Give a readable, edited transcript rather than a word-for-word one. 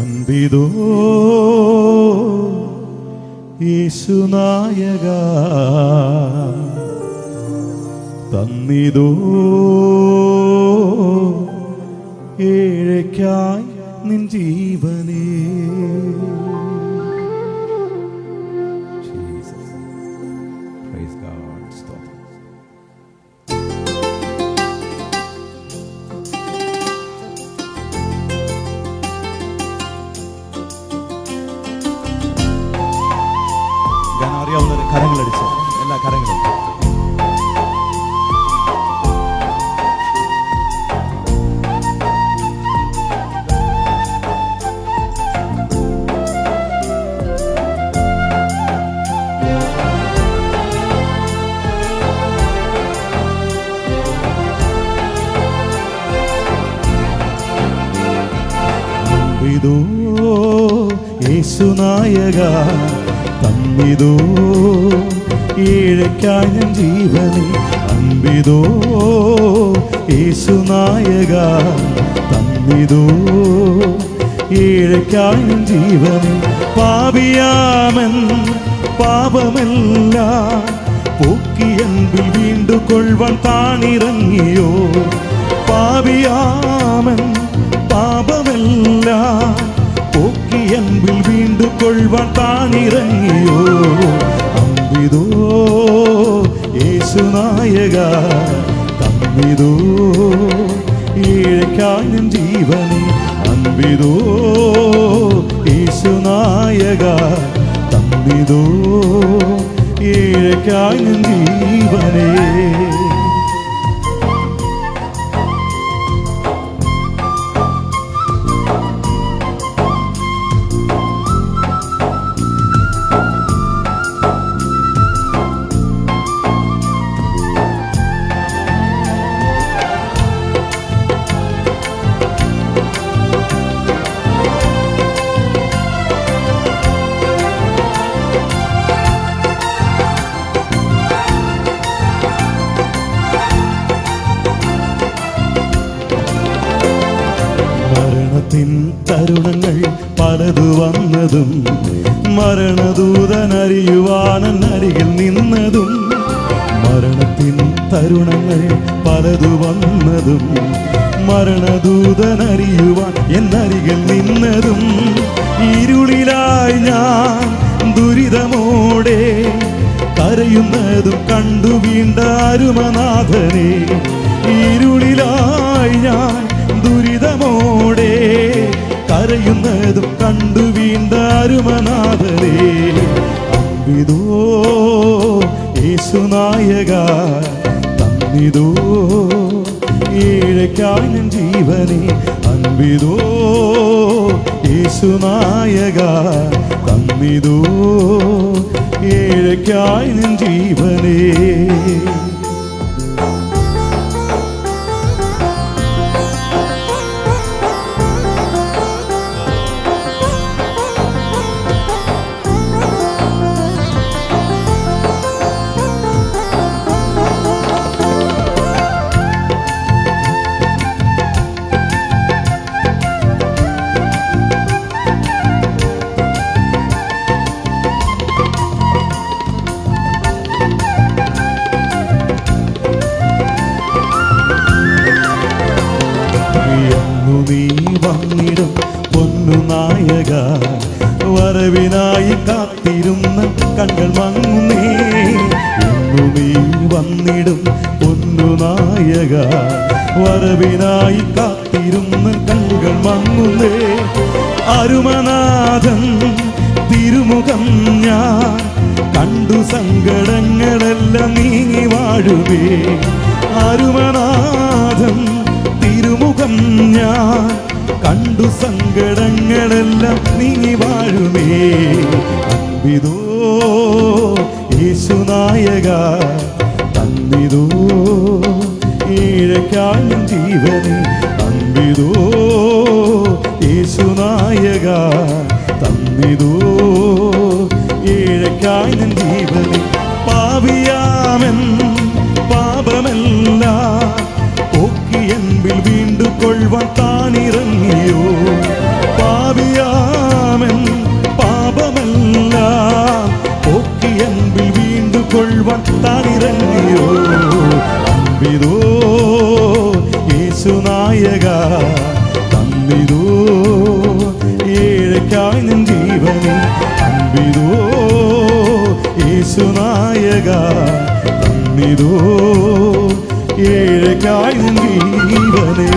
അൻപിതോ യേശുനായക തന്നിതോ ഏഴയ്ക്കായി നിൻ ജീവനേ. അറിയാവുന്നവർ കരങ്ങളടിച്ച് എല്ലാ കരങ്ങളും. അൻപിതോ യേശുനായക തന്നിതോ ഏഴയ്ക്കായി ഞാൻ ജീവനെ. അൻപിതോ യേശുനായക തന്നിതോ ഏഴയ്ക്കായി ഞാൻ ജീവനെ. പാപിയാമൻ പാപമെല്ലാം പോക്കിയൻപിൽ വീണ്ടു കൊള്ളുവാൻ താണിറങ്ങിയോ. പാപിയാമൻ പാപമെല്ലാം പോക്കിയൻപിൽ വീണ്ടു കൊള്ളുവാൻ താണിറങ്ങിയോ. അൻപിതോ യേശുനായക തന്നിതോ ഏഴയ്ക്കായി ഞാൻ ജീവനെ. അൻപിതോ യേശുനായക തന്നിതോ ഏഴയ്ക്കായി ഞാൻ ജീവനെ. തരുണങ്ങൾ പലതു വന്നതും മരണദൂതനറിയുവാനൻ അരികിൽ നിന്നതും. മരണത്തിൻ തരുണങ്ങൾ പലതു വന്നതും മരണദൂതനറിയുവാൻ എന്നരികിൽ നിന്നതും. ഇരുളിലായി ഞാൻ ദുരിതമോടെ കരയുന്നതും കണ്ടു വീണ്ട അരുമനാഥനെ. ഇരുളിലായി ഞാൻ ദുരിതമോടെ കരയുന്നതും കണ്ടു വീണ്ട അരുമനാഥനെ. അൻപിതോ യേശുനായക തന്നിതോ ഏഴയ്ക്കായി ഞാൻ ജീവനെ. അൻപിതോ യേശുനായക തന്നിതോ ഏഴയ്ക്കായി ഞാൻ ജീവനെ. നീ വന്നിടും പൊന്നുനായക വരവിനായി കാത്തിരുന്ന കണ്ണുകൾ മങ്ങുന്നേ. ഇന്നു നീ വന്നിടും പൊന്നുനായക വരവിനായി കാത്തിരുന്ന കണ്ണുകൾ മങ്ങുന്നേ. അരുമനാഥൻ തിരുമുഖം ഞാൻ കണ്ടു സങ്കടങ്ങളെല്ലാം നീങ്ങി വാഴുവേ. അരുമനാഥൻ തിരുമുഖം ഞാൻ കണ്ടു സങ്കടങ്ങളെല്ലാം നീങ്ങി വാഴുമേ. അൻപിതോ യേശുനായക തന്നിതോ ഏഴയ്ക്കായി ഞാൻ ജീവനെ. അൻപിതോ യേശുനായക തന്നിതോ ഏഴയ്ക്കായി ഞാൻ ജീവനെ. പാപിയാമൻ പാപമെല്ലാം പോക്കിയൻപിൽ വീണ്ടു കൊള്ളുവാൻ താണിറങ്ങിയോ. പാപിയാ താനിറങ്ങിയോ അൻപിതോ യേശുനായക തന്നിതോ ഏഴയ്ക്കായി നിൻ ജീവനെ അൻപിതോ യേശുനായക തന്നിതോ ഏഴയ്ക്കായി നിൻ ജീവനെ